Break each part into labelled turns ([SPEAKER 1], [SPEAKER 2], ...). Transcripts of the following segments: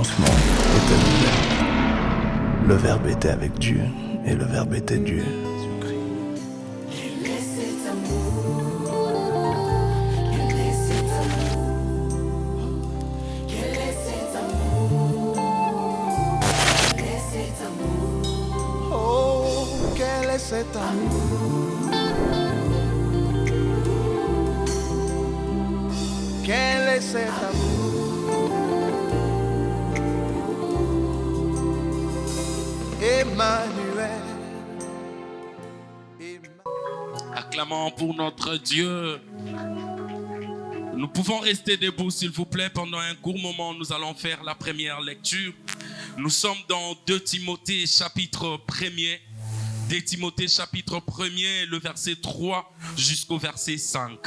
[SPEAKER 1] commencement était le Verbe était avec Dieu, et le Verbe était Dieu.
[SPEAKER 2] Quel est cet amour? Quel est cet amour? Quel est cet amour? Quel est cet amour?
[SPEAKER 3] Oh, quel est cet amour? Quel est cet amour? Emmanuel.
[SPEAKER 4] Acclamons pour notre Dieu. Nous pouvons rester debout, s'il vous plaît, pendant un court moment. Nous allons faire la première lecture. Nous sommes dans 2 Timothée, chapitre 1er. 2 Timothée, chapitre 1er, le verset 3 jusqu'au verset 5.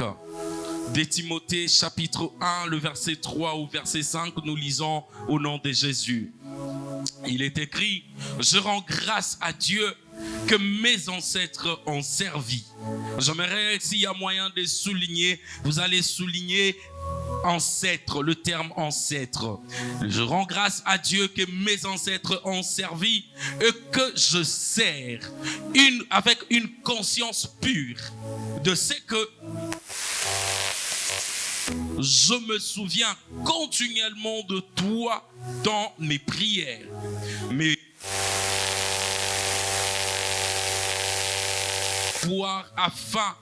[SPEAKER 4] 2 Timothée, chapitre 1, le verset 3 au verset 5, nous lisons au nom de Jésus. Il est écrit: je rends grâce à Dieu que mes ancêtres ont servi. J'aimerais, s'il y a moyen de souligner, vous allez souligner ancêtre, le terme ancêtre. Je rends grâce à Dieu que mes ancêtres ont servi et que je sers avec une conscience pure de ce que je me souviens continuellement de toi dans mes prières. Mais afin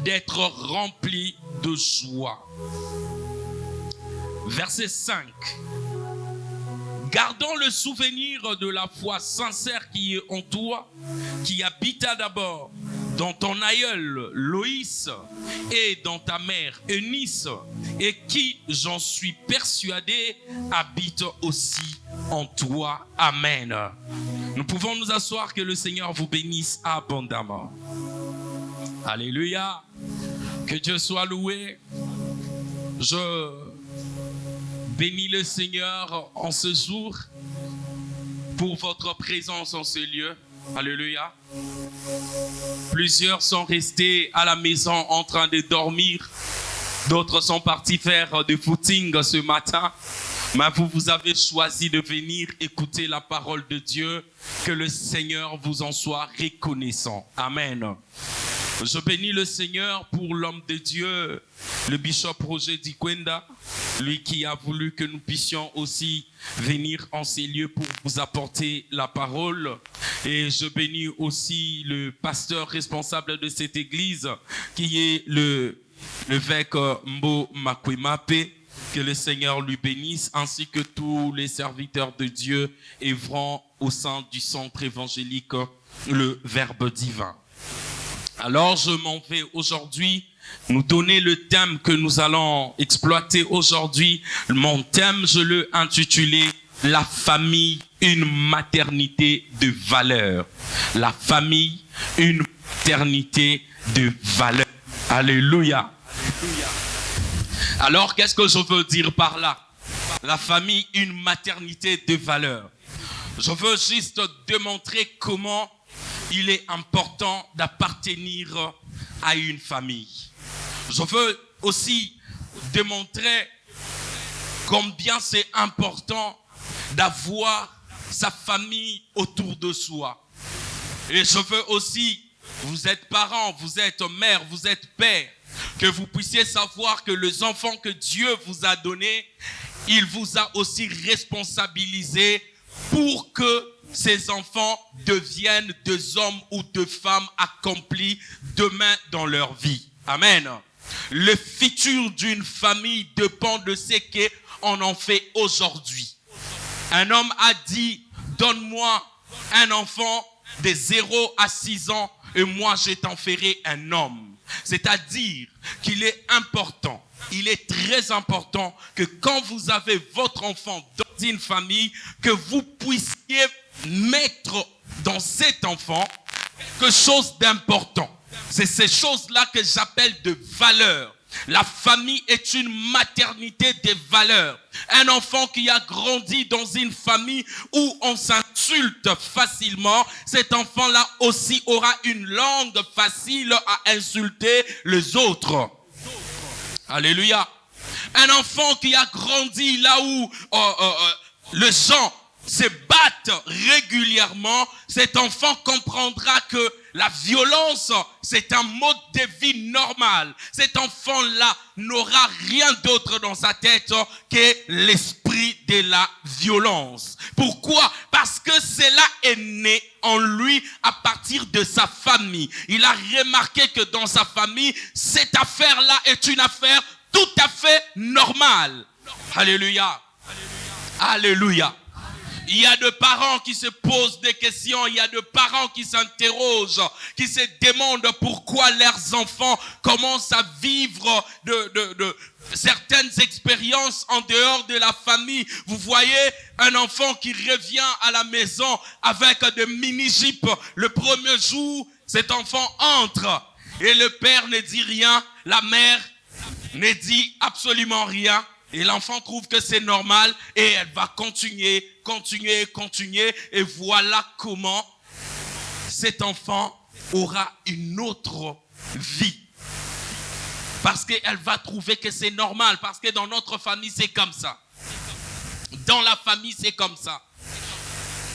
[SPEAKER 4] d'être rempli de joie. Verset 5. Gardons le souvenir de la foi sincère qui est en toi, qui habita d'abord dans ton aïeul Loïs et dans ta mère Eunice, et qui, j'en suis persuadé, habite aussi en toi. Amen. Nous pouvons nous asseoir, que le Seigneur vous bénisse abondamment. Alléluia. Que Dieu soit loué. Je bénis le Seigneur en ce jour pour votre présence en ce lieu. Alléluia. Plusieurs sont restés à la maison en train de dormir. D'autres sont partis faire du footing ce matin. Mais vous avez choisi de venir écouter la parole de Dieu. Que le Seigneur vous en soit reconnaissant. Amen. Je bénis le Seigneur pour l'homme de Dieu, le bishop Roger Dikwenda, lui qui a voulu que nous puissions aussi venir en ces lieux pour vous apporter la parole. Et je bénis aussi le pasteur responsable de cette église, qui est l'évêque Mbo Makwemape. Que le Seigneur lui bénisse, ainsi que tous les serviteurs de Dieu œuvrant au sein du centre évangélique, le Verbe divin. Alors je m'en vais aujourd'hui nous donner le thème que nous allons exploiter aujourd'hui. Mon thème, je l'ai intitulé « La famille, une maternité de valeur ». La famille, une maternité de valeur. Alléluia. Alors, qu'est-ce que je veux dire par là? La famille, une maternité de valeur. Je veux juste démontrer comment il est important d'appartenir à une famille. Je veux aussi démontrer combien c'est important d'avoir sa famille autour de soi. Et je veux aussi, vous êtes parents, vous êtes mère, vous êtes père, que vous puissiez savoir que les enfants que Dieu vous a donnés, il vous a aussi responsabilisés pour que ces enfants deviennent des hommes ou des femmes accomplis demain dans leur vie. Amen. Le futur d'une famille dépend de ce qu'on en fait aujourd'hui. Un homme a dit, donne-moi un enfant de 0 à 6 ans et moi je t'en ferai un homme. C'est-à-dire qu'il est important, il est très important que quand vous avez votre enfant dans une famille, que vous puissiez mettre dans cet enfant quelque chose d'important. C'est ces choses-là que j'appelle de valeurs. La famille est une maternité des valeurs. Un enfant qui a grandi dans une famille où on s'insulte facilement, cet enfant-là aussi aura une langue facile à insulter les autres. Alléluia. Un enfant qui a grandi là où les gens se battent régulièrement, cet enfant comprendra que la violence, c'est un mode de vie normal. Cet enfant-là n'aura rien d'autre dans sa tête que l'esprit de la violence. Pourquoi? Parce que cela est né en lui à partir de sa famille. Il a remarqué que dans sa famille, cette affaire-là est une affaire tout à fait normale. Alléluia. Alléluia. Il y a des parents qui se posent des questions, il y a des parents qui s'interrogent, qui se demandent pourquoi leurs enfants commencent à vivre de certaines expériences en dehors de la famille. Vous voyez un enfant qui revient à la maison avec des mini-jeeps. Le premier jour, cet enfant entre et le père ne dit rien, la mère ne dit absolument rien. Et l'enfant trouve que c'est normal et elle va continuer. Et voilà comment cet enfant aura une autre vie. Parce qu'elle va trouver que c'est normal. Parce que dans notre famille, c'est comme ça. Dans la famille, c'est comme ça.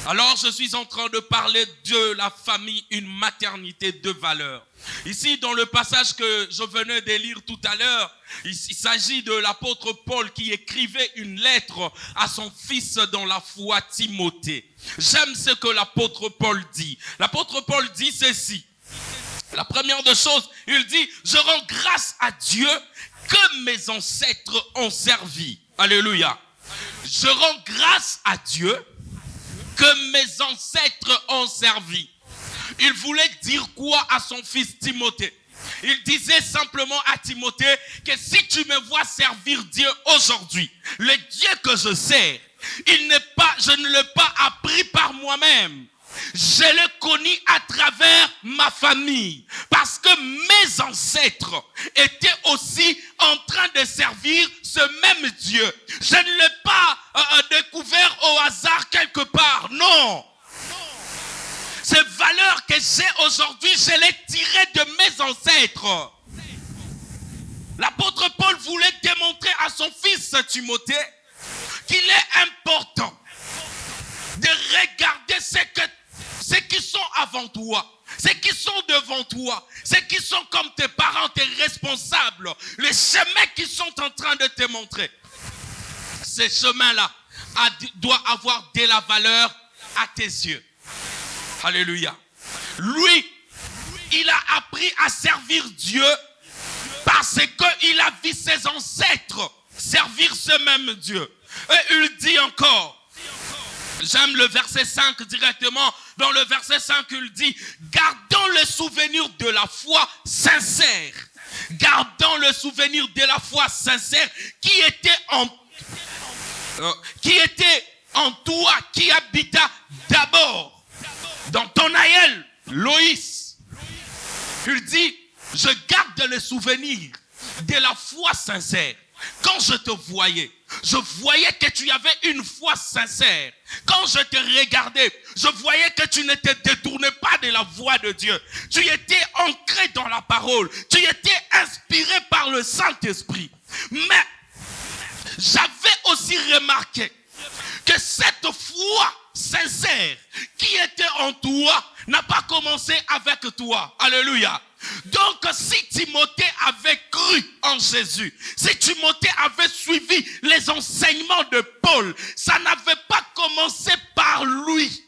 [SPEAKER 4] Alors, je suis en train de parler de la famille, une maternité de valeur. Ici, dans le passage que je venais de lire tout à l'heure, il s'agit de l'apôtre Paul qui écrivait une lettre à son fils dans la foi, Timothée. J'aime ce que l'apôtre Paul dit. L'apôtre Paul dit ceci. La première des choses, il dit, je rends grâce à Dieu que mes ancêtres ont servi. Alléluia. Je rends grâce à Dieu que mes ancêtres ont servi. Il voulait dire quoi à son fils Timothée? Il disait simplement à Timothée que si tu me vois servir Dieu aujourd'hui, le Dieu que je sers, je ne l'ai pas appris par moi-même. Je l'ai connu à travers ma famille. Parce que mes ancêtres étaient aussi en train de servir ce même Dieu. Je ne l'ai pas découvert au hasard quelque part. Non. Ces valeurs que j'ai aujourd'hui, je les tirées de mes ancêtres. L'apôtre Paul voulait démontrer à son fils Timothée qu'il est important de regarder ceux qui sont avant toi, ceux qui sont devant toi, ceux qui sont comme tes parents, tes responsables, les chemins qu'ils sont en train de te montrer. Ces chemins-là doivent avoir de la valeur à tes yeux. Alléluia. Lui, il a appris à servir Dieu parce qu'il a vu ses ancêtres servir ce même Dieu. Et il dit encore, j'aime le verset 5 directement. Dans le verset 5, il dit, gardons le souvenir de la foi sincère. Gardons le souvenir de la foi sincère qui était en toi, qui habita d'abord dans ton aïeul, Loïs. Il dit, je garde le souvenir de la foi sincère. Quand je te voyais, je voyais que tu avais une foi sincère. Quand je te regardais, je voyais que tu ne te détournais pas de la voie de Dieu. Tu étais ancré dans la parole. Tu étais inspiré par le Saint-Esprit. Mais j'avais aussi remarqué que cette foi sincère qui était en toi n'a pas commencé avec toi. Alléluia. Donc si Timothée avait cru en Jésus, si Timothée avait suivi les enseignements de Paul, ça n'avait pas commencé par lui.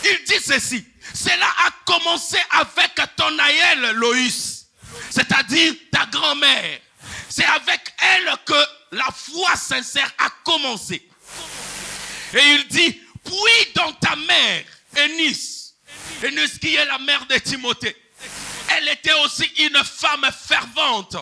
[SPEAKER 4] Il dit ceci, cela a commencé avec ton aïeul Loïs, c'est-à-dire ta grand-mère. C'est avec elle que la foi sincère a commencé. Et il dit, puis dans ta mère, Eunice qui est la mère de Timothée, elle était aussi une femme fervente,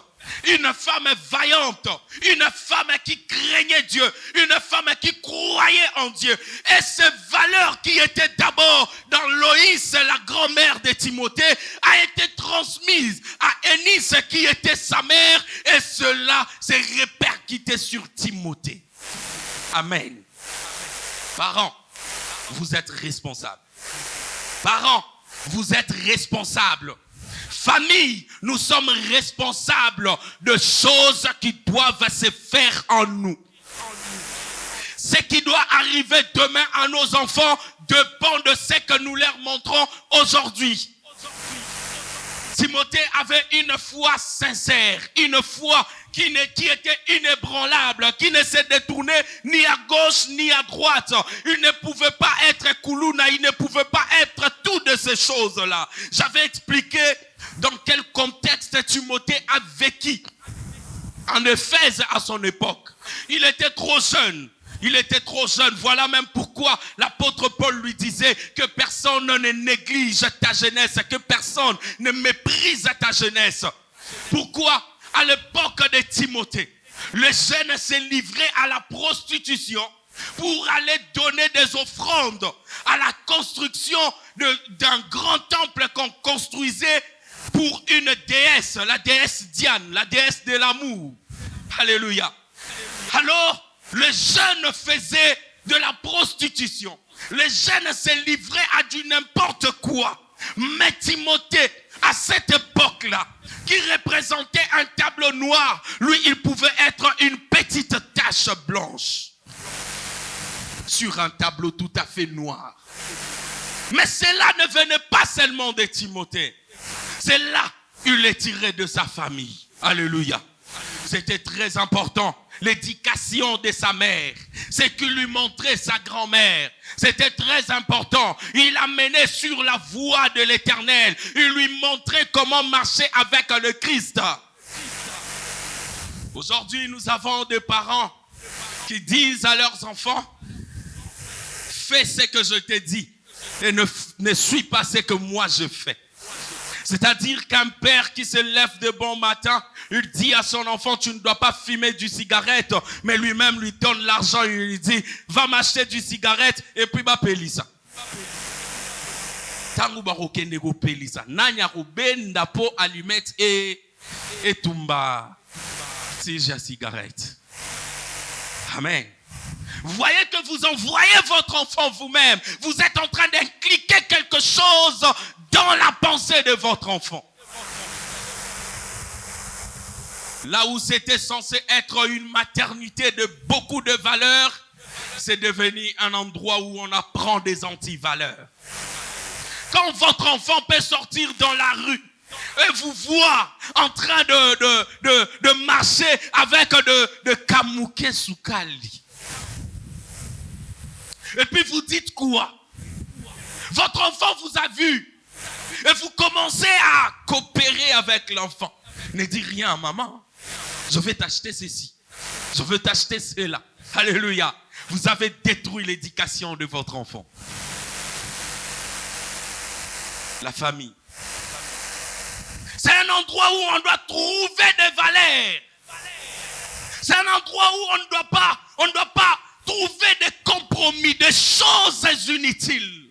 [SPEAKER 4] une femme vaillante, une femme qui craignait Dieu, une femme qui croyait en Dieu. Et ces valeurs qui étaient d'abord dans Loïs, la grand-mère de Timothée, a été transmise à Eunice qui était sa mère, et cela s'est répercuté sur Timothée. Amen. Parents, vous êtes responsables. Parents, vous êtes responsables. Famille, nous sommes responsables de choses qui doivent se faire en nous. Ce qui doit arriver demain à nos enfants dépend de ce que nous leur montrons aujourd'hui. Timothée avait une foi sincère, une foi qui était inébranlable, qui ne se détournait ni à gauche ni à droite. Il ne pouvait pas être koulouna, il ne pouvait pas être tout de ces choses-là. J'avais expliqué dans quel contexte Timothée a vécu en Éphèse à son époque. Il était trop jeune. Il était trop jeune. Voilà même pourquoi l'apôtre Paul lui disait que personne ne néglige ta jeunesse, que personne ne méprise ta jeunesse. Pourquoi? À l'époque de Timothée, les jeunes se livraient à la prostitution pour aller donner des offrandes à la construction d'un grand temple qu'on construisait pour une déesse, la déesse Diane, la déesse de l'amour. Alléluia. Alors, les jeunes faisaient de la prostitution. Les jeunes se livraient à du n'importe quoi. Mais Timothée, à cette époque-là, qui représentait un tableau noir, lui, il pouvait être une petite tache blanche sur un tableau tout à fait noir. Mais cela ne venait pas seulement de Timothée. Cela, il est tiré de sa famille. Alléluia. C'était très important. L'éducation de sa mère, ce que lui montrait sa grand-mère, c'était très important. Il l'a mené sur la voie de l'Éternel. Il lui montrait comment marcher avec le Christ. Aujourd'hui, nous avons des parents qui disent à leurs enfants, fais ce que je t'ai dit et ne suis pas ce que moi je fais. C'est-à-dire qu'un père qui se lève de bon matin, il dit à son enfant, tu ne dois pas fumer du cigarette, mais lui-même lui donne l'argent et lui dit, va m'acheter du cigarette et puis va payer ça. Tangu barokende go payer ça. Nanya ko benda po allumette et tumba tige à cigarette. Amen. Vous voyez que vous envoyez votre enfant vous-même. Vous êtes en train d'inculquer quelque chose dans la pensée de votre enfant. Là où c'était censé être une maternité de beaucoup de valeurs, c'est devenu un endroit où on apprend des anti-valeurs. Quand votre enfant peut sortir dans la rue et vous voit en train de marcher avec de kamouké soukali, et puis vous dites quoi? Votre enfant vous a vu. Et vous commencez à coopérer avec l'enfant. Ne dis rien à maman. Je vais t'acheter ceci. Je veux t'acheter cela. Alléluia. Vous avez détruit l'éducation de votre enfant. La famille. C'est un endroit où on doit trouver des valeurs. C'est un endroit où on ne doit pas trouver des compromis, des choses inutiles.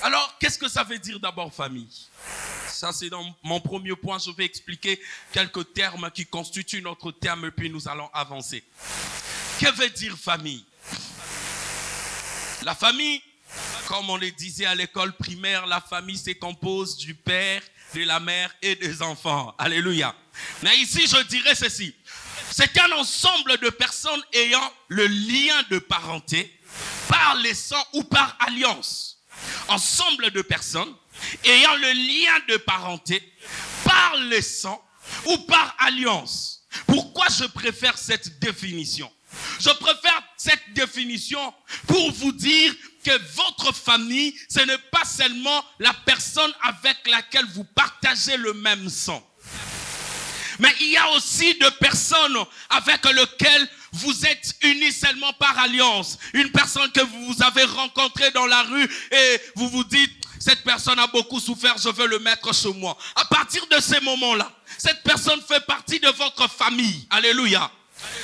[SPEAKER 4] Alors, qu'est-ce que ça veut dire d'abord famille? Ça, c'est dans mon premier point. Je vais expliquer quelques termes qui constituent notre terme, puis nous allons avancer. Que veut dire famille? La famille, comme on le disait à l'école primaire, la famille se compose du père, de la mère et des enfants. Alléluia. Mais ici, je dirais ceci. C'est un ensemble de personnes ayant le lien de parenté par le sang ou par alliance. Ensemble de personnes ayant le lien de parenté par le sang ou par alliance. Pourquoi je préfère cette définition? Je préfère cette définition pour vous dire que votre famille, ce n'est pas seulement la personne avec laquelle vous partagez le même sang. Mais il y a aussi des personnes avec lesquelles vous êtes unis seulement par alliance. Une personne que vous avez rencontrée dans la rue et vous vous dites, cette personne a beaucoup souffert, je veux le mettre chez moi. À partir de ces moments-là, cette personne fait partie de votre famille. Alléluia.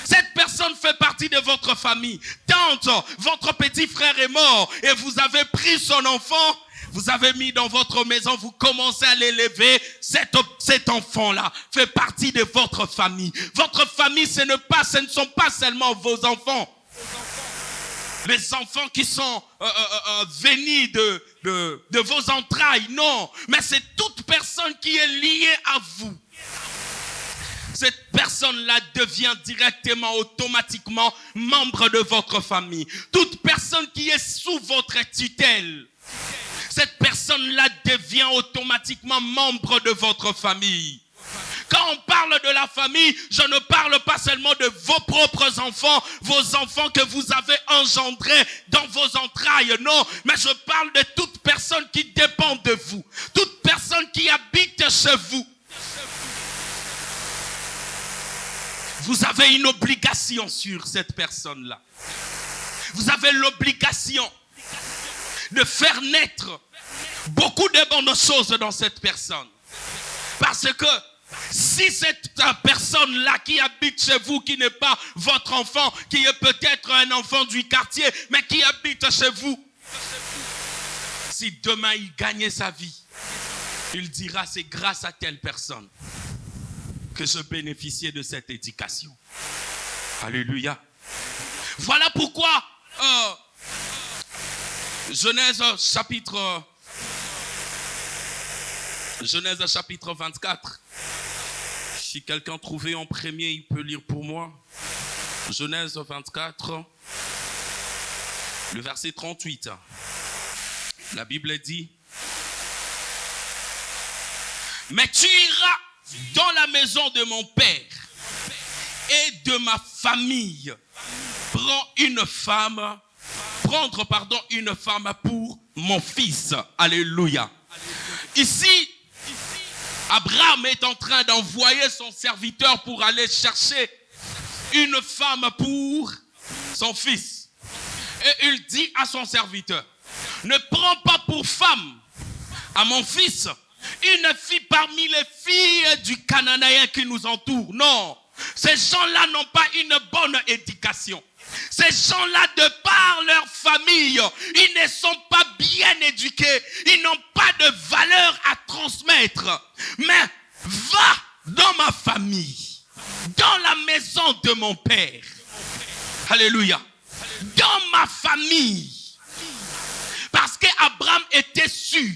[SPEAKER 4] Cette personne fait partie de votre famille. Tante, votre petit frère est mort et vous avez pris son enfant, vous avez mis dans votre maison, vous commencez à l'élever. Cet enfant-là fait partie de votre famille. Votre famille, ce ne sont pas seulement vos enfants. les enfants qui sont venus de vos entrailles. Non, mais c'est toute personne qui est liée à vous. Cette personne-là devient directement, automatiquement membre de votre famille. Toute personne qui est sous votre tutelle, cette personne-là devient automatiquement membre de votre famille. Quand on parle de la famille, je ne parle pas seulement de vos propres enfants, vos enfants que vous avez engendrés dans vos entrailles, non, mais je parle de toute personne qui dépend de vous, toute personne qui habite chez vous. Vous avez une obligation sur cette personne-là. Vous avez l'obligation de faire naître beaucoup de bonnes choses dans cette personne. Parce que si cette personne-là qui habite chez vous, qui n'est pas votre enfant, qui est peut-être un enfant du quartier, mais qui habite chez vous, si demain il gagnait sa vie, il dira c'est grâce à telle personne que je bénéficiais de cette éducation. Alléluia. Voilà pourquoi Genèse chapitre 24. Si quelqu'un trouvait en premier, il peut lire pour moi. Genèse 24, le verset 38. La Bible dit: mais tu iras dans la maison de mon père et de ma famille. Prendre une femme pour mon fils. Alléluia. Ici, Abraham est en train d'envoyer son serviteur pour aller chercher une femme pour son fils. Et il dit à son serviteur: ne prends pas pour femme à mon fils une fille parmi les filles du Cananéen qui nous entourent. Non, ces gens-là n'ont pas une bonne éducation. Ces gens-là, de par leur famille, ils ne sont pas bien éduqués. Ils n'ont pas de valeur à transmettre. Mais va dans ma famille, dans la maison de mon père. Alléluia. Dans ma famille. Parce qu'Abraham était sûr.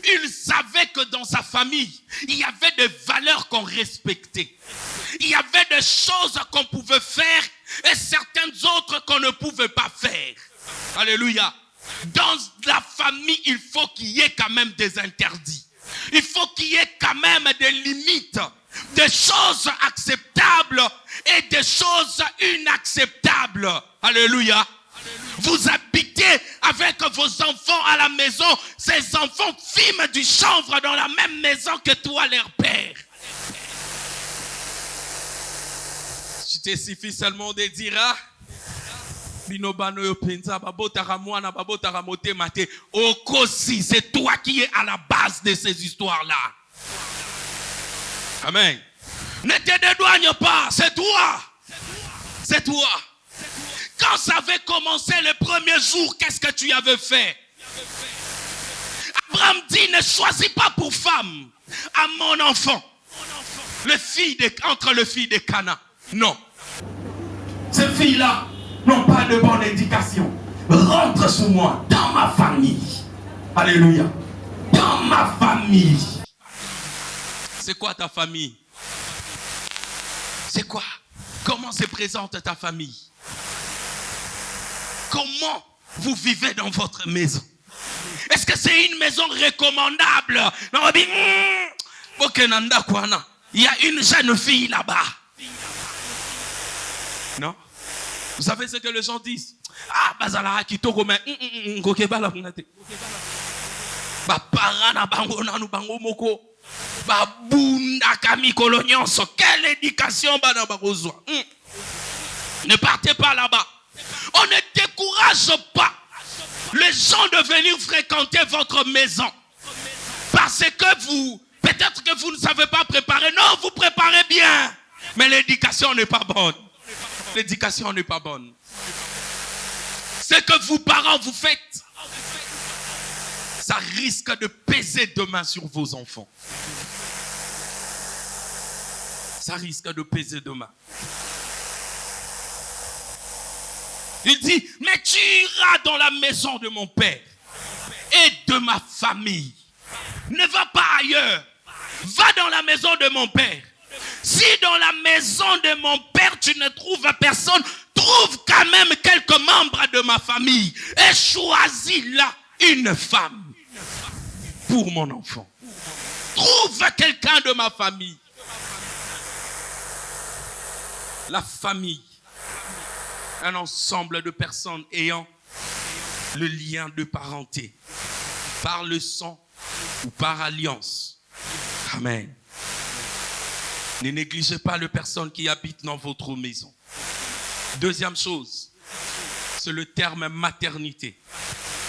[SPEAKER 4] Il savait que dans sa famille, il y avait des valeurs qu'on respectait. Il y avait des choses qu'on pouvait faire et certaines autres qu'on ne pouvait pas faire. Alléluia. Dans la famille, il faut qu'il y ait quand même des interdits. Il faut qu'il y ait quand même des limites, des choses acceptables et des choses inacceptables. Alléluia. Vous habitez avec vos enfants à la maison. Ces enfants fument du chanvre dans la même maison que toi, leur père. Je te suffis seulement de dire, c'est toi qui es à la base de ces histoires-là. Amen. Ne te dédouane pas, c'est toi. C'est toi. Quand ça avait commencé le premier jour, qu'est-ce que tu avais fait? Abraham dit: ne choisis pas pour femme à mon enfant entre les filles de Cana. Non. Ces filles-là n'ont pas de bonne éducation. Rentre sous moi, dans ma famille. Alléluia. Dans ma famille. C'est quoi ta famille? C'est quoi? Comment se présente ta famille? Comment vous vivez dans votre maison? Est-ce que c'est une maison recommandable? Il y a une jeune fille là-bas. Non? Vous savez ce que les gens disent? Ah, bazala kitoko mais ngokebala kunate. Ba parana bango nanu bango moko. Ba bunda kami kolonyonso. Quelle éducation bana bakozwa? Ne partez pas là-bas. On ne décourage pas les gens de venir fréquenter votre maison. Parce que peut-être que vous ne savez pas préparer. Non, vous préparez bien. Mais l'éducation n'est pas bonne. L'éducation n'est pas bonne. Ce que vous, parents, vous faites, ça risque de peser demain sur vos enfants. Ça risque de peser demain. Il dit, mais tu iras dans la maison de mon père et de ma famille. Ne va pas ailleurs. Va dans la maison de mon père. Si dans la maison de mon père tu ne trouves personne, trouve quand même quelques membres de ma famille et choisis là une femme pour mon enfant. Trouve quelqu'un de ma famille. La famille, un ensemble de personnes ayant le lien de parenté, par le sang ou par alliance. Amen. Ne négligez pas les personnes qui habitent dans votre maison. Deuxième chose, c'est le terme maternité.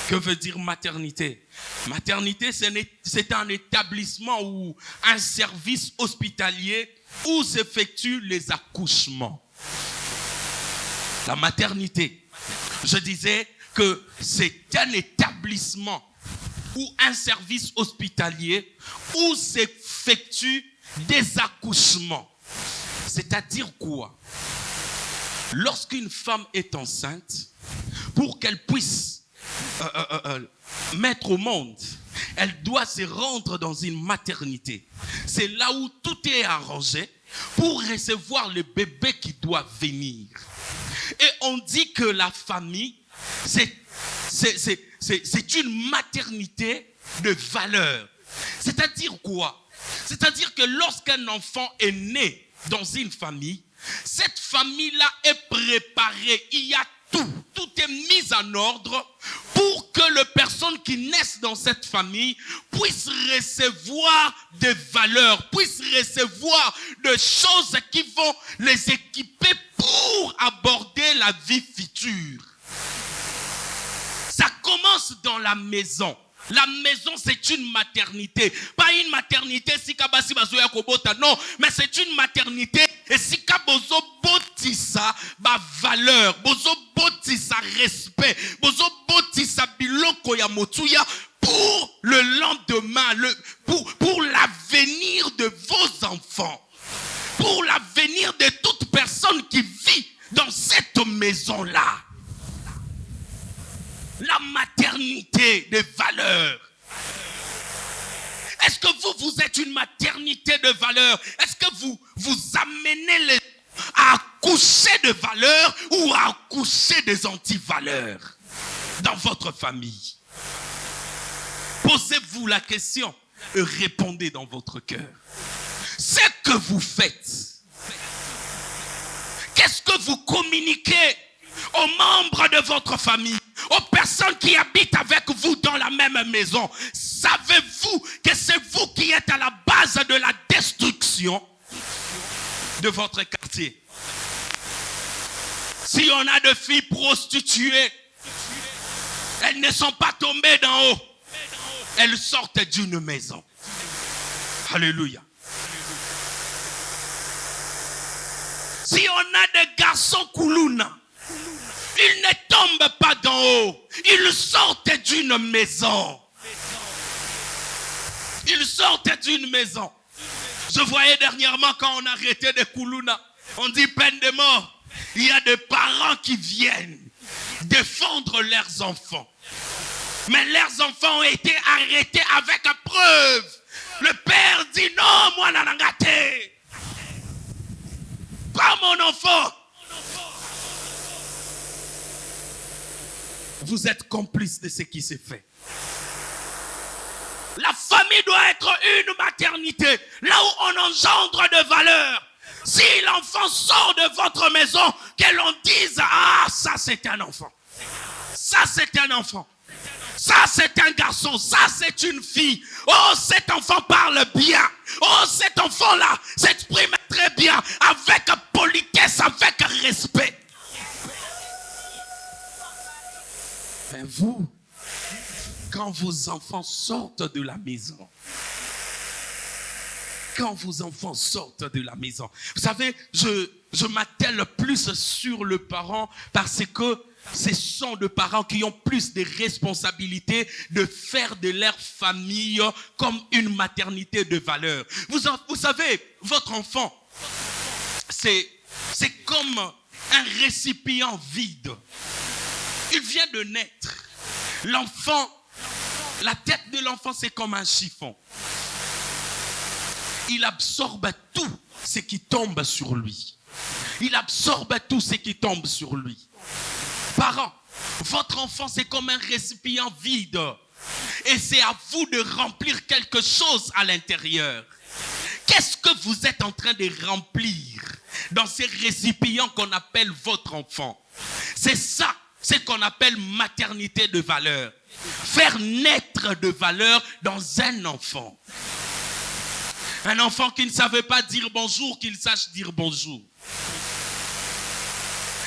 [SPEAKER 4] Que veut dire maternité? Maternité, c'est un établissement ou un service hospitalier où s'effectuent les accouchements. La maternité, je disais que c'est un établissement ou un service hospitalier où s'effectuent des accouchements. C'est-à-dire quoi? Lorsqu'une femme est enceinte, pour qu'elle puisse mettre au monde, elle doit se rendre dans une maternité. C'est là où tout est arrangé pour recevoir le bébé qui doit venir. Et on dit que la famille, c'est une maternité de valeur. C'est-à-dire quoi? C'est-à-dire que lorsqu'un enfant est né dans une famille, cette famille-là est préparée. Il y a tout est mis en ordre pour que les personnes qui naissent dans cette famille puissent recevoir des valeurs, puissent recevoir des choses qui vont les équiper pour aborder la vie future. Ça commence dans la maison. La maison, c'est une maternité. Pas une maternité si kabasi bazoya kobota, non, mais c'est une maternité. Et si kabozo botisa ba valeur, bozo botisa respect, bozo botisa biloko ya motuya pour le lendemain, pour l'avenir de vos enfants, pour l'avenir de toute personne qui vit dans cette maison-là. La maternité de valeur. Est-ce que vous êtes une maternité de valeur? Est-ce que vous amenez à accoucher de valeur ou à accoucher des anti-valeurs dans votre famille? Posez-vous la question et répondez dans votre cœur. Ce que vous faites, qu'est-ce que vous communiquez aux membres de votre famille, aux personnes qui habitent avec vous dans la même maison? Savez-vous que c'est vous qui êtes à la base de la destruction de votre quartier? Si on a des filles prostituées, elles ne sont pas tombées d'en haut. Elles sortent d'une maison. Alléluia. Si on a des garçons koulouna, ils ne tombent pas d'en haut. Ils sortent d'une maison. Ils sortent d'une maison. Je voyais dernièrement quand on arrêtait des koulouna, on dit peine de mort. Il y a des parents qui viennent défendre leurs enfants. Mais leurs enfants ont été arrêtés avec preuve. Le père dit non, moi nanangate. Pas mon enfant. Vous êtes complice de ce qui s'est fait. La famille doit être une maternité, là où on engendre de valeur. Si l'enfant sort de votre maison, que l'on dise, ah, ça c'est un enfant. Ça c'est un enfant. Ça c'est un garçon. Ça c'est une fille. Oh, cet enfant parle bien. Oh, cet enfant-là s'exprime très bien, avec politesse, avec respect. Mais vous, quand vos enfants sortent de la maison, vous savez, je m'attelle plus sur le parent parce que ce sont des parents qui ont plus de responsabilités de faire de leur famille comme une maternité de valeur. Vous savez, votre enfant, c'est comme un récipient vide. Il vient de naître. L'enfant, la tête de l'enfant, c'est comme un chiffon. Il absorbe tout ce qui tombe sur lui. Il absorbe tout ce qui tombe sur lui. Parents, votre enfant, c'est comme un récipient vide. Et c'est à vous de remplir quelque chose à l'intérieur. Qu'est-ce que vous êtes en train de remplir dans ces récipients qu'on appelle votre enfant? C'est ça, c'est qu'on appelle maternité de valeur. Faire naître de valeur dans un enfant. Un enfant qui ne savait pas dire bonjour, qu'il sache dire bonjour.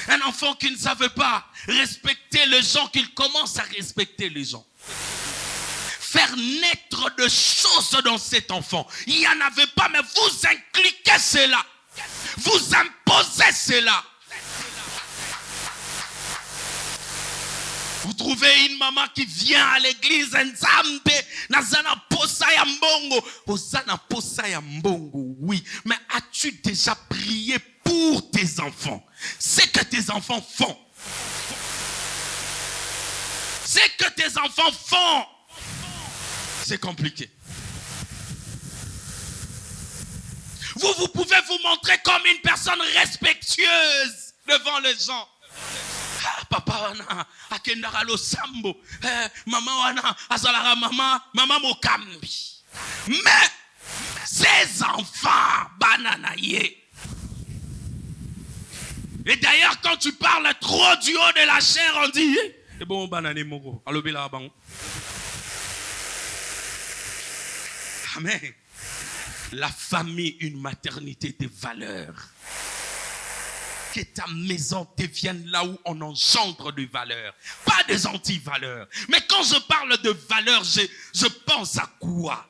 [SPEAKER 4] Un enfant qui ne savait pas respecter les gens, qu'il commence à respecter les gens. Faire naître de choses dans cet enfant. Il n'y en avait pas, mais vous inculquez cela. Vous imposez cela. Vous trouvez une maman qui vient à l'église, oui, mais as-tu déjà prié pour tes enfants? C'est que tes enfants font. C'est que tes enfants font. C'est compliqué. Vous pouvez vous montrer comme une personne respectueuse devant les gens. Papa wana akendaka lo sambo, maman wana azalara maman mokambi. Mais ces enfants bananaye. Et d'ailleurs quand tu parles trop du haut de la chair, on dit c'est bon banané moko. Alobi la bango. Amen. La famille, une maternité de valeurs. Que ta maison devienne là où on engendre des valeurs, pas des anti-valeurs. Mais quand je parle de valeurs, je pense à quoi?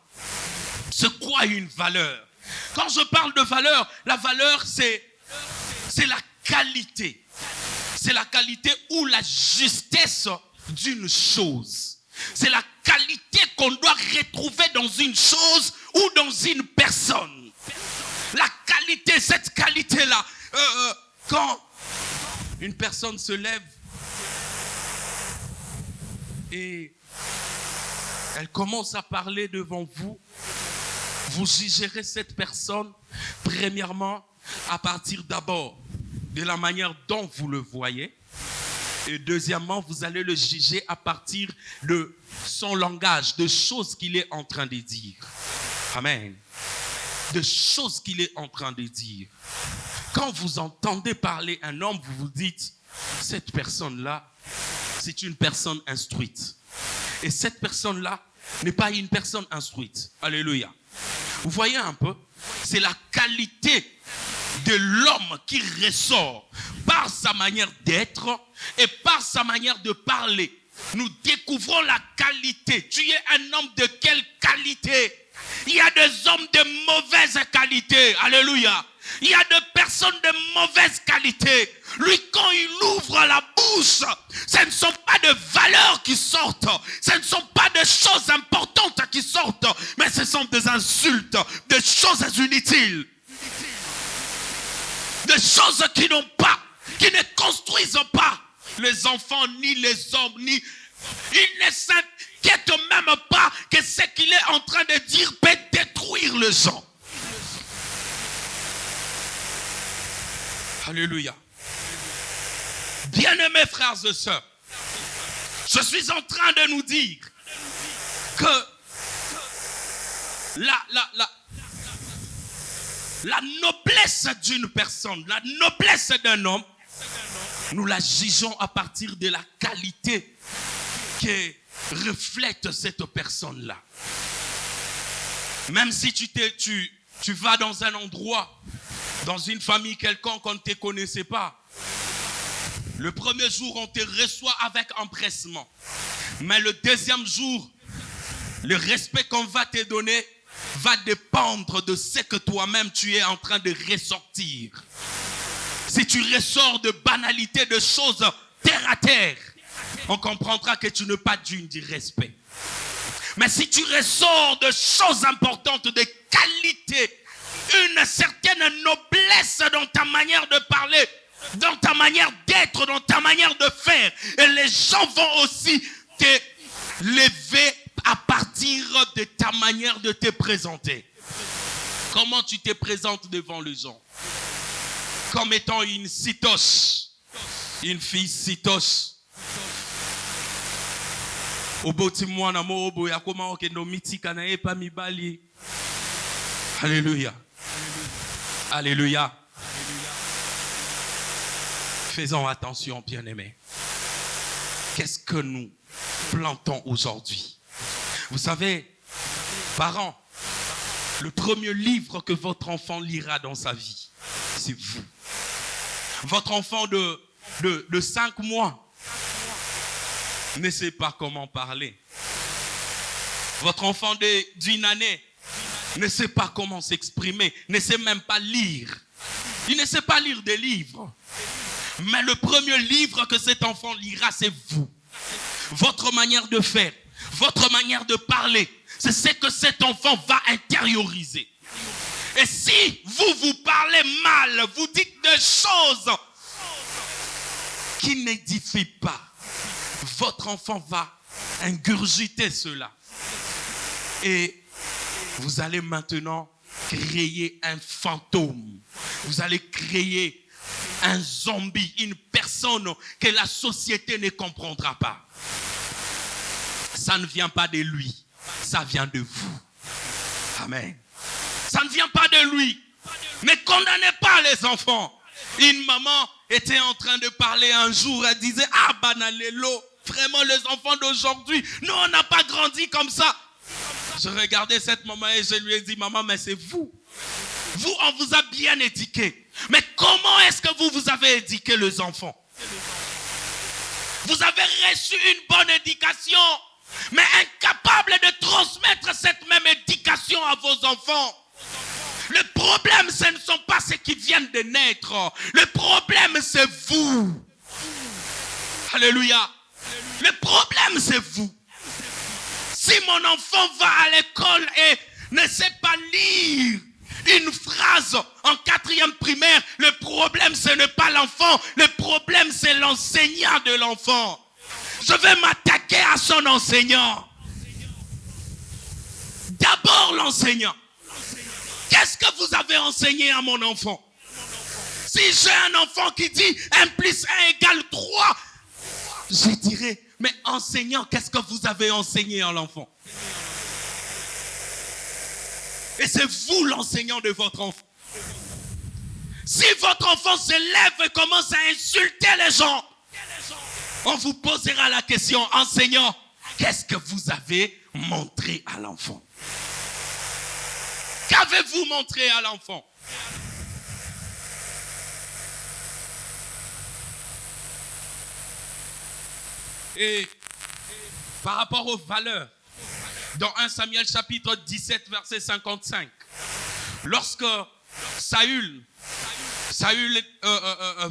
[SPEAKER 4] C'est quoi une valeur? Quand je parle de valeur, la valeur c'est la qualité. C'est la qualité ou la justesse d'une chose. C'est la qualité qu'on doit retrouver dans une chose ou dans une personne. La qualité, cette qualité-là, quand une personne se lève et elle commence à parler devant vous, vous jugerez cette personne premièrement à partir d'abord de la manière dont vous le voyez. Et deuxièmement, vous allez le juger à partir de son langage, de choses qu'il est en train de dire. Amen. De choses qu'il est en train de dire. Quand vous entendez parler un homme, vous vous dites, cette personne-là, c'est une personne instruite. Et cette personne-là n'est pas une personne instruite. Alléluia. Vous voyez un peu? C'est la qualité de l'homme qui ressort par sa manière d'être et par sa manière de parler. Nous découvrons la qualité. Tu es un homme de quelle qualité? Il y a des hommes de mauvaise qualité. Alléluia. Il y a des personnes de mauvaise qualité. Lui, quand il ouvre la bouche, ce ne sont pas de valeurs qui sortent. Ce ne sont pas de choses importantes qui sortent. Mais ce sont des insultes, des choses inutiles. Des choses qui n'ont pas, qui ne construisent pas les enfants, ni les hommes, ni... Il ne s'inquiète même pas que ce qu'il est en train de dire peut détruire les gens. Alléluia. Bien-aimés frères et sœurs, je suis en train de nous dire que la noblesse d'une personne, la noblesse d'un homme, nous la jugeons à partir de la qualité qui reflète cette personne-là. Même si tu vas dans un endroit, dans une famille quelconque qu'on ne te connaissait pas, le premier jour, on te reçoit avec empressement. Mais le deuxième jour, le respect qu'on va te donner va dépendre de ce que toi-même tu es en train de ressortir. Si tu ressors de banalités, de choses terre à terre, on comprendra que tu n'es pas digne du respect. Mais si tu ressors de choses importantes, de qualité, une certaine noblesse dans ta manière de parler, dans ta manière d'être, dans ta manière de faire. Et les gens vont aussi t'élever à partir de ta manière de te présenter. Comment tu te présentes devant les gens? Comme étant une citoche, une fille citoche. Alléluia. Alléluia. Faisons attention, bien-aimés. Qu'est-ce que nous plantons aujourd'hui? Vous savez, parents, le premier livre que votre enfant lira dans sa vie, c'est vous. Votre enfant de 5 mois ne sait pas comment parler. Votre enfant d'une année ne sait pas comment s'exprimer, ne sait même pas lire. Il ne sait pas lire des livres. Mais le premier livre que cet enfant lira, c'est vous. Votre manière de faire, votre manière de parler, c'est ce que cet enfant va intérioriser. Et si vous parlez mal, vous dites des choses qui n'édifient pas, votre enfant va ingurgiter cela. Et vous allez maintenant créer un fantôme. Vous allez créer un zombie, une personne que la société ne comprendra pas. Ça ne vient pas de lui, ça vient de vous. Amen. Ça ne vient pas de lui. Ne condamnez pas les enfants. Une maman était en train de parler un jour, elle disait, ah banalelo, vraiment les enfants d'aujourd'hui, nous on n'a pas grandi comme ça. Je regardais cette maman et je lui ai dit, maman, mais c'est vous. Vous, on vous a bien éduqué. Mais comment est-ce que vous avez éduqué les enfants? Vous avez reçu une bonne éducation, mais incapable de transmettre cette même éducation à vos enfants. Le problème, ce ne sont pas ceux qui viennent de naître. Le problème, c'est vous. Alléluia. Le problème, c'est vous. Si mon enfant va à l'école et ne sait pas lire une phrase en 4e primaire, le problème, ce n'est pas l'enfant. Le problème, c'est l'enseignant de l'enfant. Je vais m'attaquer à son enseignant. D'abord l'enseignant. Qu'est-ce que vous avez enseigné à mon enfant? Si j'ai un enfant qui dit 1 plus 1 égale 3, je dirais, mais enseignant, qu'est-ce que vous avez enseigné à l'enfant? Et c'est vous l'enseignant de votre enfant. Si votre enfant se lève et commence à insulter les gens, on vous posera la question, enseignant, qu'est-ce que vous avez montré à l'enfant? Qu'avez-vous montré à l'enfant? Et par rapport aux valeurs, dans 1 Samuel chapitre 17 verset 55, lorsque Saül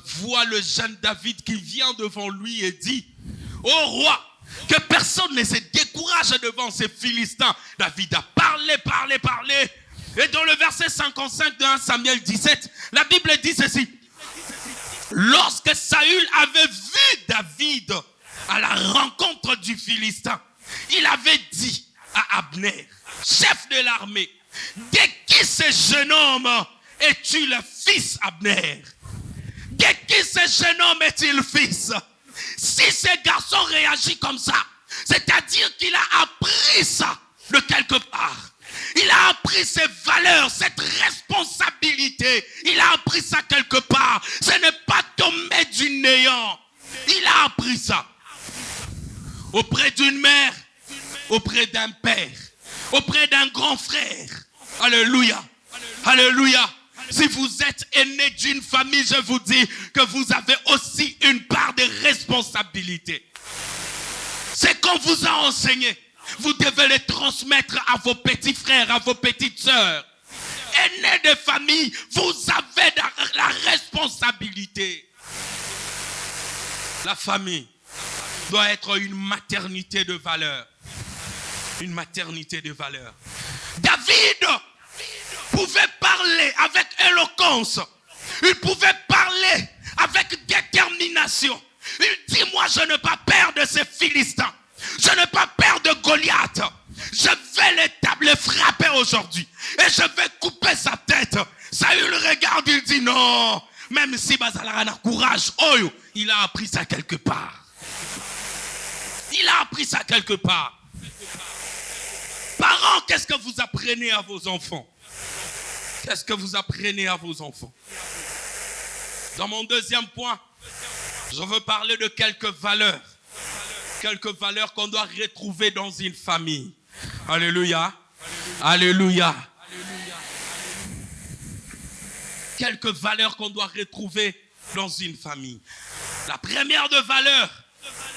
[SPEAKER 4] voit le jeune David qui vient devant lui et dit, ô roi, que personne ne se décourage devant ces Philistins. David a parlé. Et dans le verset 55 de 1 Samuel 17, la Bible dit ceci. Lorsque Saül avait vu David à la rencontre du Philistin, il avait dit à Abner, chef de l'armée, de qui ce jeune homme es-tu le fils, Abner? De qui ce jeune homme est-il fils? Si ce garçon réagit comme ça, c'est-à-dire qu'il a appris ça de quelque part. Il a appris ses valeurs, cette responsabilité. Il a appris ça quelque part. Ce n'est pas tombé du néant. Il a appris ça. Auprès d'une mère, auprès d'un père, auprès d'un grand frère. Alléluia. Alléluia. Si vous êtes aîné d'une famille, je vous dis que vous avez aussi une part de responsabilité. C'est qu'on vous a enseigné. Vous devez les transmettre à vos petits frères, à vos petites sœurs. Aînés de famille, vous avez la responsabilité. La famille doit être une maternité de valeur. Une maternité de valeur. David pouvait parler avec éloquence. Il pouvait parler avec éducation. Il dit, moi, je n'ai pas peur de ces Philistins. Je n'ai pas peur de Goliath. Je vais le frapper aujourd'hui. Et je vais couper sa tête. Saül regarde, il dit, non. Même si Bazalara n'a courage, oh, il a appris ça quelque part. Il a appris ça quelque part. Parents, qu'est-ce que vous apprenez à vos enfants? Qu'est-ce que vous apprenez à vos enfants? Dans mon deuxième point, je veux parler de quelques valeurs. Quelques valeurs qu'on doit retrouver dans une famille. Alléluia. Alléluia. Quelques valeurs qu'on doit retrouver dans une famille. La première de valeurs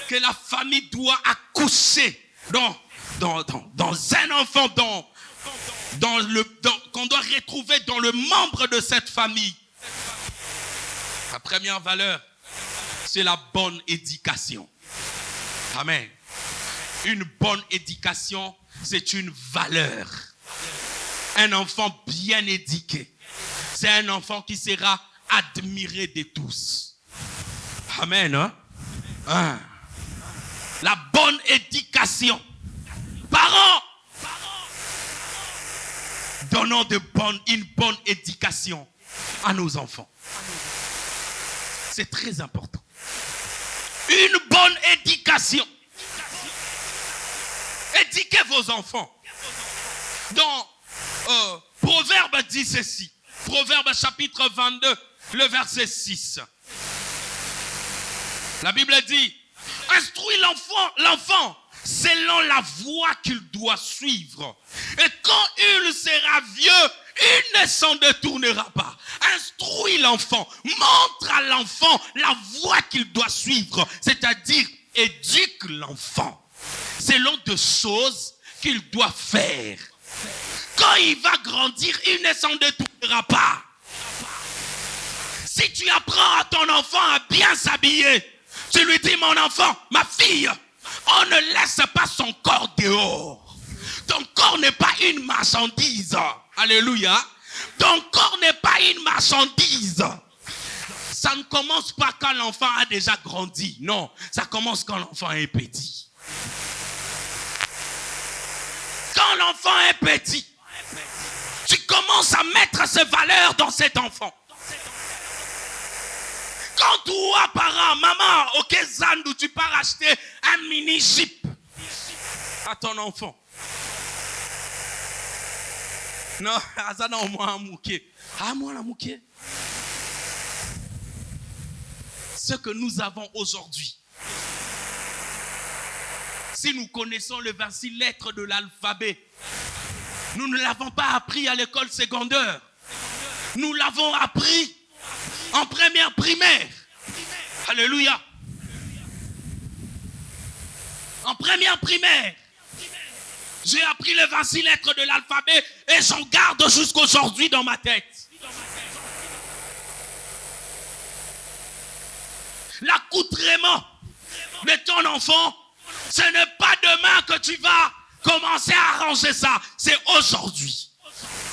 [SPEAKER 4] que la famille doit accoucher dans un enfant, qu'on doit retrouver dans le membre de cette famille. La première valeur, c'est la bonne éducation. Amen. Une bonne éducation, c'est une valeur. Un enfant bien éduqué, c'est un enfant qui sera admiré de tous. Amen. Hein? La bonne éducation. Parents, donnons une bonne éducation à nos enfants. C'est très important. Une bonne éducation. Éduquez vos enfants. Dans Proverbe dit ceci. Proverbe chapitre 22, le verset 6. La Bible dit, instruis l'enfant selon la voie qu'il doit suivre. Et quand il sera vieux, il ne s'en détournera pas. Instruis l'enfant, montre à l'enfant la voie qu'il doit suivre. C'est-à-dire, éduque l'enfant selon des choses qu'il doit faire. Quand il va grandir, il ne s'en détournera pas. Si tu apprends à ton enfant à bien s'habiller, tu lui dis, mon enfant, ma fille, on ne laisse pas son corps dehors. Ton corps n'est pas une marchandise. Alléluia. Ton corps n'est pas une marchandise. Ça ne commence pas quand l'enfant a déjà grandi. Non, ça commence quand l'enfant est petit. Quand l'enfant est petit, tu commences à mettre ces valeurs dans cet enfant. Quand toi, parent, maman, ok, Zandou, tu pars acheter un mini Jeep à ton enfant. Non, Azana au moins un mouquet. Ah, moi, la mouquet. Ce que nous avons aujourd'hui, si nous connaissons les 26 lettres de l'alphabet, nous ne l'avons pas appris à l'école secondaire. Nous l'avons appris en première primaire. Alléluia. En première primaire, j'ai appris les 26 lettres de l'alphabet et j'en garde jusqu'aujourd'hui dans ma tête. L'accoutrement de ton enfant, ce n'est pas demain que tu vas commencer à arranger ça. C'est aujourd'hui.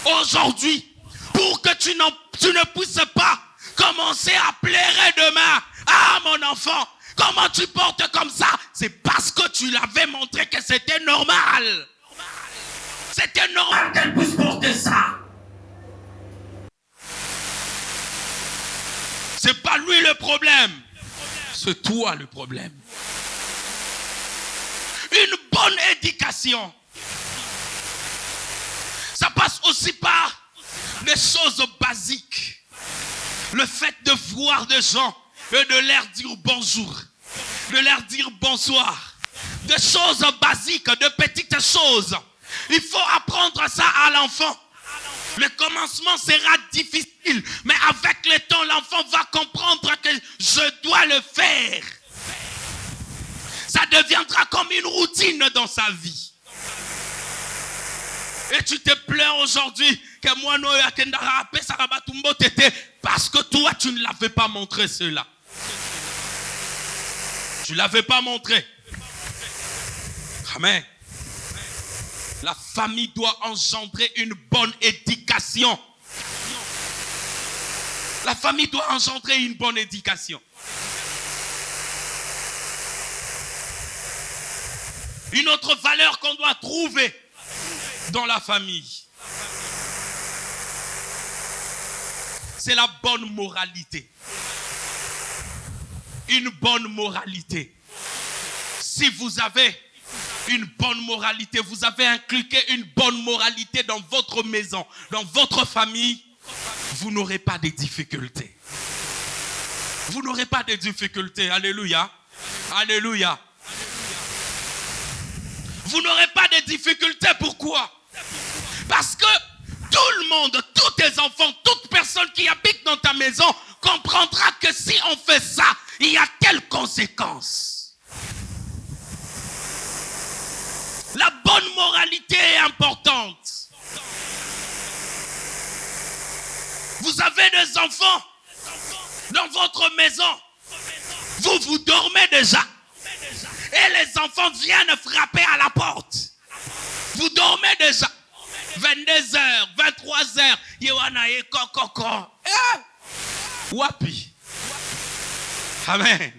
[SPEAKER 4] Aujourd'hui, pour que tu ne puisses pas commencer à pleurer demain. Ah, mon enfant, comment tu portes comme ça? C'est parce que tu l'avais montré que c'était normal. C'était normal qu'elle puisse porter ça. C'est pas lui le problème. C'est toi le problème. Une bonne éducation, ça passe aussi par des choses basiques. Le fait de voir des gens et de leur dire bonjour, de leur dire bonsoir. Des choses basiques, de petites choses. Il faut apprendre ça à l'enfant. Le commencement sera difficile, mais avec le temps, l'enfant va comprendre que je dois le faire. Ça deviendra comme une routine dans sa vie. Et tu te plains aujourd'hui que moi, parce que toi, tu ne l'avais pas montré cela. Tu ne l'avais pas montré. Amen. La famille doit engendrer une bonne éducation. La famille doit engendrer une bonne éducation. Une autre valeur qu'on doit trouver dans la famille, c'est la bonne moralité. Une bonne moralité. Si vous avez une bonne moralité, vous avez inculqué une bonne moralité dans votre maison, dans votre famille, vous n'aurez pas de difficultés. Vous n'aurez pas de difficultés. Alléluia. Alléluia. Vous n'aurez pas de difficultés. Pourquoi? Parce que tout le monde, tous tes enfants, toute personne qui habite dans ta maison comprendra que si on fait ça, il y a telle conséquence. La bonne moralité est importante. Vous avez des enfants dans votre maison. Vous dormez déjà. Et les enfants viennent frapper à la porte. Vous dormez déjà. 22h, 23h. Yewanaye kokoko. Wapi. Amen.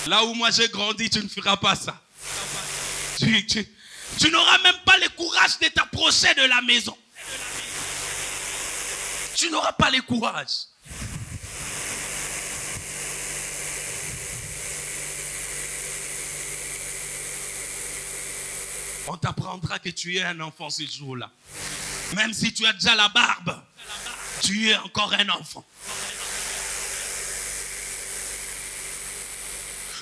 [SPEAKER 4] Là où moi j'ai grandi, tu ne feras pas ça. Tu n'auras même pas le courage de t'approcher de la maison. Tu n'auras pas le courage. On t'apprendra que tu es un enfant ce jour-là. Même si tu as déjà la barbe, tu es encore un enfant.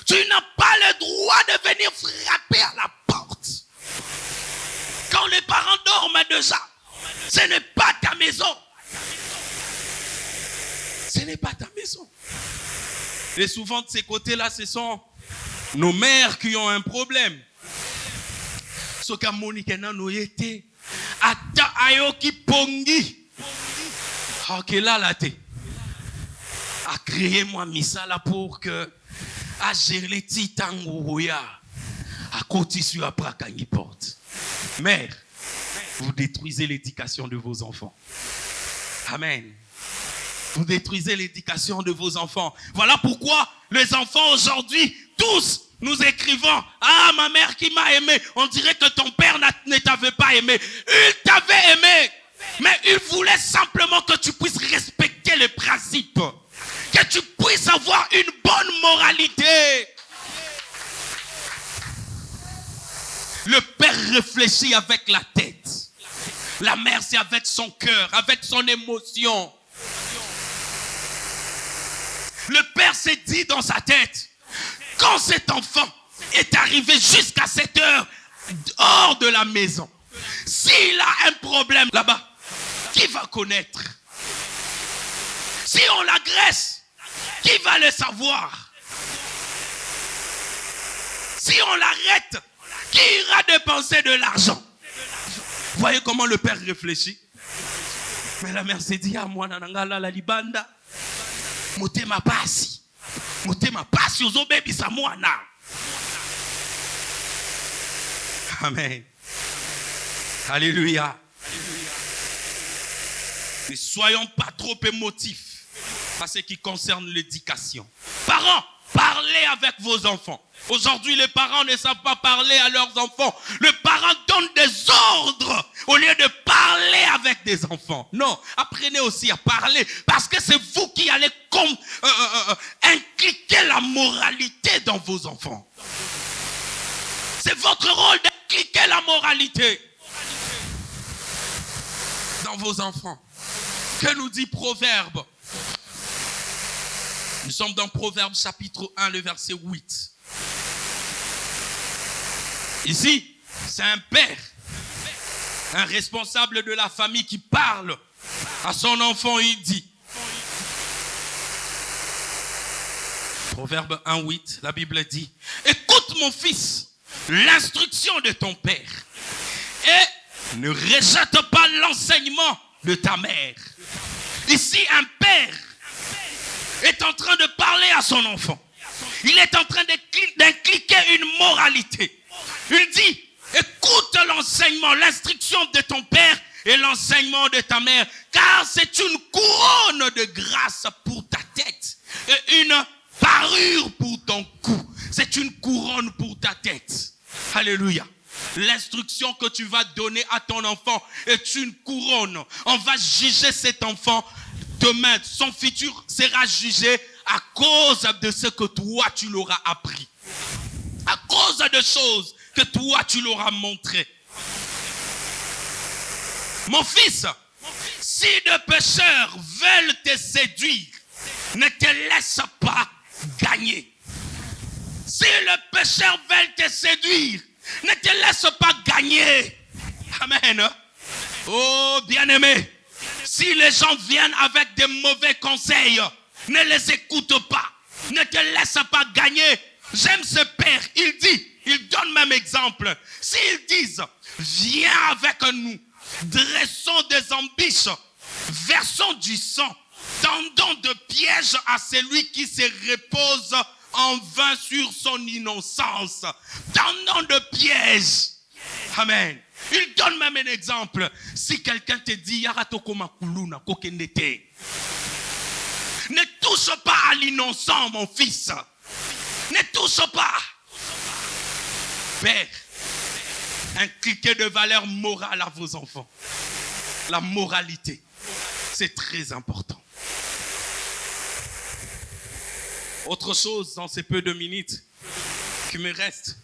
[SPEAKER 4] Tu n'as pas le droit de venir frapper à la porte. Quand les parents dorment déjà, ce n'est pas ta maison. Ce n'est pas ta maison. Et souvent de ces côtés-là, ce sont nos mères qui ont un problème. Ce qu'a Monique n'a été ata ayoki pongi. Ok là la té. A créé moi misala pour que a gérer les titangoya à côté sur après kangi porte. Mère, vous détruisez l'éducation de vos enfants. Amen. Vous détruisez l'éducation de vos enfants. Voilà pourquoi les enfants aujourd'hui, tous, nous écrivons, ah, ma mère qui m'a aimé. On dirait que ton père ne t'avait pas aimé. Il t'avait aimé. Mais il voulait simplement que tu puisses respecter les principes. Que tu puisses avoir une bonne moralité. Le père réfléchit avec la tête. La mère, c'est avec son cœur, avec son émotion. Le père s'est dit dans sa tête, quand cet enfant est arrivé jusqu'à cette heure hors de la maison, s'il a un problème là-bas, qui va connaître? Si on l'agresse, qui va le savoir? Si on l'arrête, qui ira dépenser de l'argent? Vous voyez comment le père réfléchit? Mais la mère s'est dit, ah, moi, nanangala la libanda. Motema pasi. Motema pasi ozo baby sa mwana. Amen. Alléluia. Ne soyons pas trop émotifs à ce qui concerne l'éducation. Parents, parlez avec vos enfants. Aujourd'hui, les parents ne savent pas parler à leurs enfants. Les parents donnent des ordres au lieu de parler avec des enfants. Non, apprenez aussi à parler parce que c'est vous qui allez inculquer la moralité dans vos enfants. C'est votre rôle d'inculquer la moralité dans vos enfants. Que nous dit Proverbe? Nous sommes dans Proverbe chapitre 1, le verset 8. Ici, c'est un père, un responsable de la famille qui parle à son enfant. Il dit, Proverbe 1, 8, la Bible dit, écoute mon fils, l'instruction de ton père et ne rejette pas l'enseignement de ta mère. Ici, un père est en train de parler à son enfant. Il est en train d'inculquer une moralité. Il dit, écoute l'enseignement, l'instruction de ton père et l'enseignement de ta mère, car c'est une couronne de grâce pour ta tête et une parure pour ton cou. C'est une couronne pour ta tête. Alléluia. L'instruction que tu vas donner à ton enfant est une couronne. On va juger cet enfant demain. Son futur sera jugé à cause de ce que toi tu l'auras appris. À cause de choses que toi tu l'auras montré. Mon fils, si des pécheurs veulent te séduire, ne te laisse pas gagner. Si les pécheurs veulent te séduire, ne te laisse pas gagner. Amen. Oh, bien-aimé, si les gens viennent avec des mauvais conseils, ne les écoute pas. Ne te laisse pas gagner. J'aime ce père. Il donne même exemple. S'ils disent, viens avec nous, dressons des embûches, versons du sang, tendons de pièges à celui qui se repose en vain sur son innocence. Tendons de pièges. Amen. Il donne même un exemple. Si quelqu'un te dit, ne touche pas à l'innocent, mon fils. Ne touche pas. Père, inculquez de valeurs morales à vos enfants. La moralité, c'est très important. Autre chose dans ces peu de minutes qui me restent,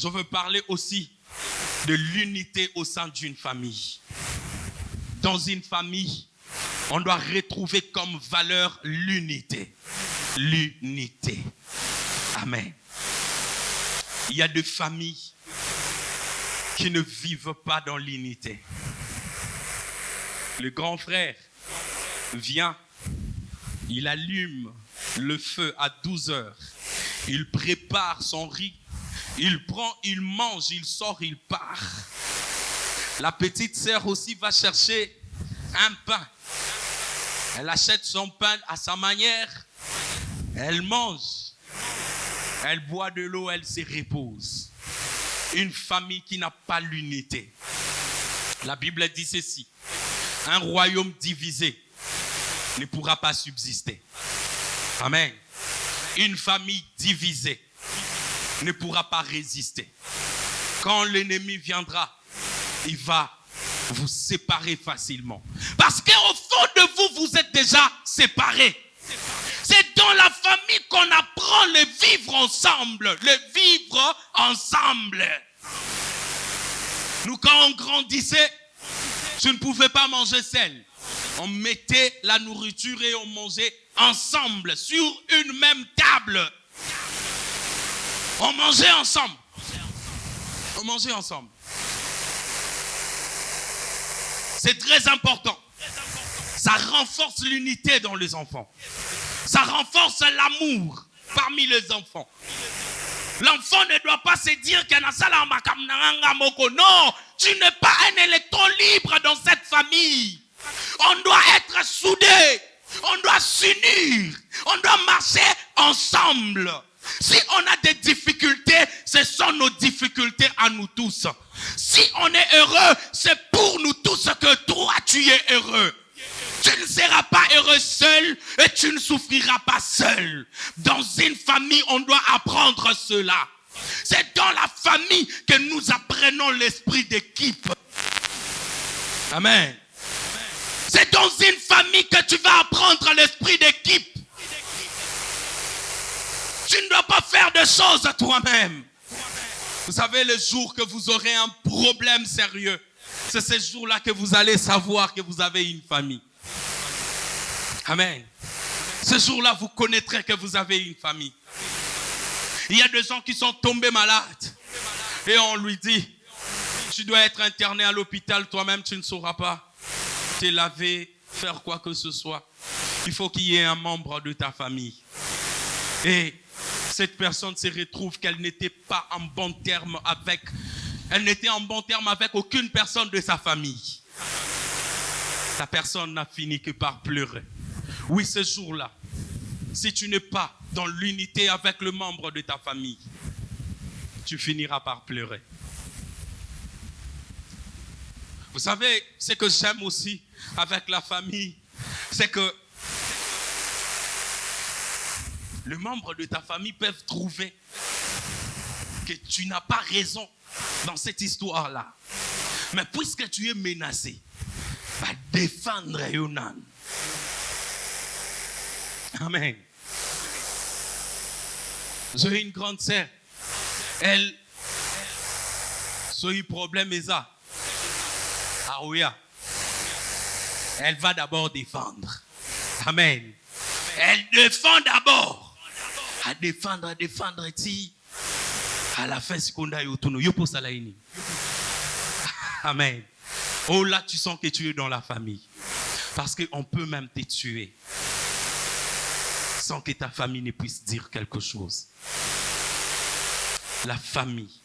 [SPEAKER 4] je veux parler aussi de l'unité au sein d'une famille. Dans une famille, on doit retrouver comme valeur l'unité. L'unité. Amen. Il y a des familles qui ne vivent pas dans l'unité. Le grand frère vient, il allume le feu à 12 heures. Il prépare son riz. Il prend, il mange, il sort, il part. La petite sœur aussi va chercher un pain. Elle achète son pain à sa manière. Elle mange. Elle boit de l'eau, elle se repose. Une famille qui n'a pas l'unité. La Bible dit ceci. Un royaume divisé ne pourra pas subsister. Amen. Une famille divisée ne pourra pas résister. Quand l'ennemi viendra, il va vous séparer facilement. Parce qu'au fond de vous, vous êtes déjà séparés. C'est dans la famille qu'on apprend le vivre ensemble. Le vivre ensemble. Nous, quand on grandissait, je ne pouvais pas manger seul. On mettait la nourriture et on mangeait ensemble, sur une même table. On mangeait ensemble. On mangeait ensemble. C'est très important. Ça renforce l'unité dans les enfants. Ça renforce l'amour parmi les enfants. L'enfant ne doit pas se dire qu'il y a non, tu n'es pas un électron libre dans cette famille. On doit être soudés. On doit s'unir. On doit marcher ensemble. Si on a des difficultés, ce sont nos difficultés à nous tous. Si on est heureux, c'est pour nous tous que toi tu es heureux. Tu ne seras pas heureux seul et tu ne souffriras pas seul. Dans une famille, on doit apprendre cela. C'est dans la famille que nous apprenons l'esprit d'équipe. Amen. C'est dans une famille que tu vas apprendre l'esprit d'équipe. Tu ne dois pas faire de choses toi-même. Vous savez, le jour que vous aurez un problème sérieux, c'est ce jour-là que vous allez savoir que vous avez une famille. Amen. Ce jour-là, vous connaîtrez que vous avez une famille. Il y a des gens qui sont tombés malades. Et on lui dit, tu dois être interné à l'hôpital, toi-même tu ne sauras pas te laver, faire quoi que ce soit. Il faut qu'il y ait un membre de ta famille. Et cette personne se retrouve qu'elle n'était pas en bon terme avec, elle n'était en bon terme avec aucune personne de sa famille. La personne n'a fini que par pleurer. Oui, ce jour-là, si tu n'es pas dans l'unité avec le membre de ta famille, tu finiras par pleurer. Vous savez, ce que j'aime aussi avec la famille, c'est que les membres de ta famille peuvent trouver que tu n'as pas raison dans cette histoire-là. Mais puisque tu es menacé, va défendre Yonan. Amen. J'ai une grande sœur. Elle, ce problème est ça. Ah oui. Elle va d'abord défendre. Amen. Elle défend d'abord. À défendre, ti. À la fin, seconda yotuno. Yo pour salaini. Amen. Oh là, tu sens que tu es dans la famille. Parce qu'on peut même te tuer. Sans que ta famille ne puisse dire quelque chose. La famille.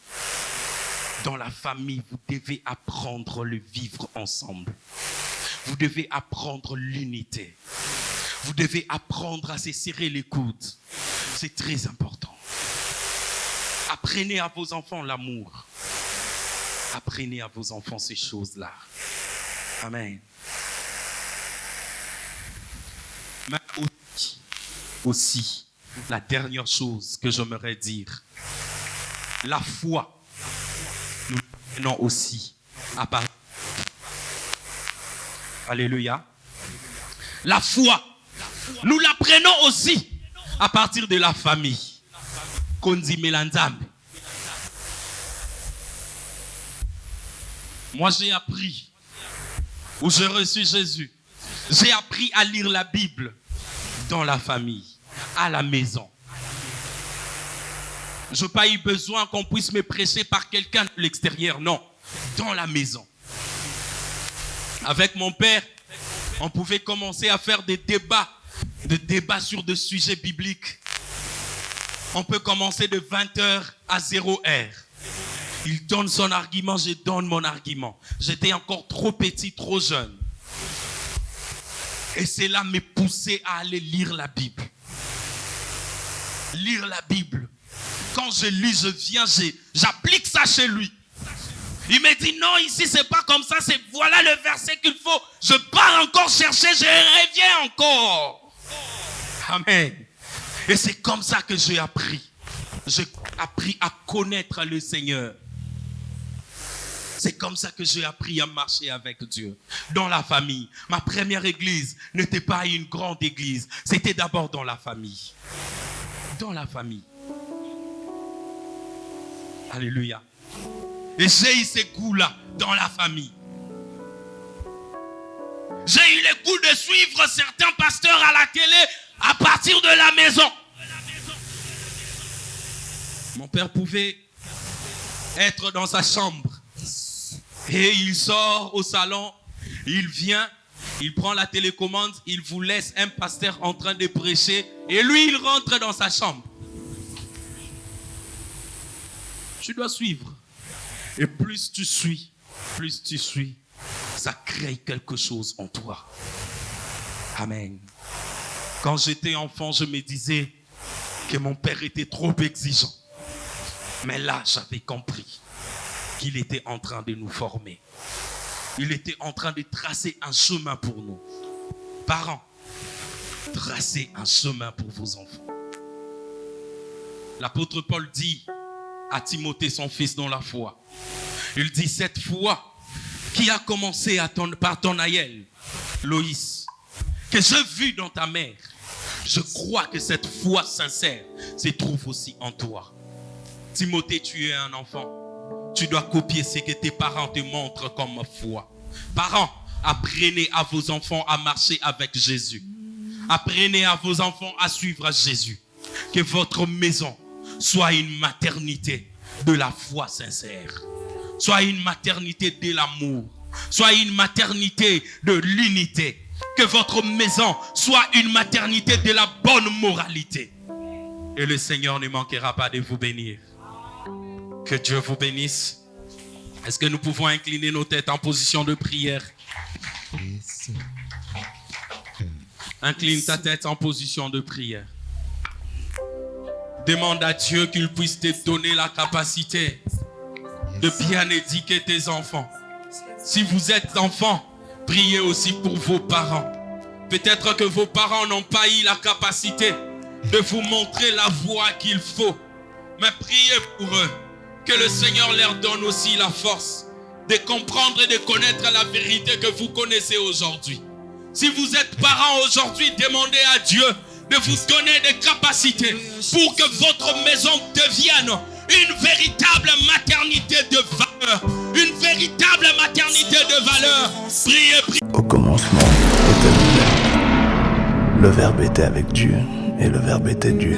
[SPEAKER 4] Dans la famille, vous devez apprendre à le vivre ensemble. Vous devez apprendre l'unité. Vous devez apprendre à se serrer les coudes. C'est très important. Apprenez à vos enfants l'amour. Apprenez à vos enfants ces choses-là. Amen. Mais aussi, la dernière chose que j'aimerais dire, la foi, nous l'apprenons aussi à part. Alléluia. La foi, nous l'apprenons aussi à partir de la famille. Konzi Melanzambe. Moi, j'ai appris, où j'ai reçu Jésus, j'ai appris à lire la Bible dans la famille, à la maison. Je n'ai pas eu besoin qu'on puisse me prêcher par quelqu'un de l'extérieur, non, dans la maison. Avec mon père, on pouvait commencer à faire des débats sur des sujets bibliques. On peut commencer de 20h à 0h. Il donne son argument, je donne mon argument. J'étais encore trop petit, trop jeune. Et cela me poussait à aller lire la Bible. Lire la Bible. Quand je lis, je viens, j'applique ça chez lui. Il me dit non, ici c'est pas comme ça, c'est voilà le verset qu'il faut. Je pars encore chercher, je reviens encore. Amen. Et c'est comme ça que j'ai appris. J'ai appris à connaître le Seigneur. C'est comme ça que j'ai appris à marcher avec Dieu. Dans la famille. Ma première église n'était pas une grande église. C'était d'abord dans la famille. Dans la famille. Alléluia. Et j'ai eu ces goûts-là dans la famille. J'ai eu le goût de suivre certains pasteurs à la télé à partir de la maison. Mon père pouvait être dans sa chambre. Et il sort au salon, il vient, il prend la télécommande, il vous laisse un pasteur en train de prêcher et lui il rentre dans sa chambre. Tu dois suivre. Et plus tu suis, ça crée quelque chose en toi. Amen. Quand j'étais enfant, je me disais que mon père était trop exigeant. Mais là, j'avais compris qu'il était en train de nous former. Il était en train de tracer un chemin pour nous. Parents, tracez un chemin pour vos enfants. L'apôtre Paul dit à Timothée, son fils dans la foi, il dit, cette foi qui a commencé par ton aïeul, Loïs, que j'ai vu dans ta mère, je crois que cette foi sincère se trouve aussi en toi. Timothée, tu es un enfant. Tu dois copier ce que tes parents te montrent comme foi. Parents, apprenez à vos enfants à marcher avec Jésus. Apprenez à vos enfants à suivre Jésus. Que votre maison soit une maternité de la foi sincère. Soit une maternité de l'amour. Soit une maternité de l'unité. Que votre maison soit une maternité de la bonne moralité. Et le Seigneur ne manquera pas de vous bénir. Que Dieu vous bénisse. Est-ce que nous pouvons incliner nos têtes en position de prière? Incline ta tête en position de prière. Demande à Dieu qu'il puisse te donner la capacité de bien éduquer tes enfants. Si vous êtes enfant, priez aussi pour vos parents. Peut-être que vos parents n'ont pas eu la capacité de vous montrer la voie qu'il faut. Mais priez pour eux. Que le Seigneur leur donne aussi la force de comprendre et de connaître la vérité que vous connaissez aujourd'hui. Si vous êtes parents aujourd'hui, demandez à Dieu de vous donner des capacités pour que votre maison devienne une véritable maternité de valeur. Une véritable maternité de valeur. Priez, priez.
[SPEAKER 1] Au commencement était le Verbe. Le Verbe était avec Dieu, et le Verbe était Dieu.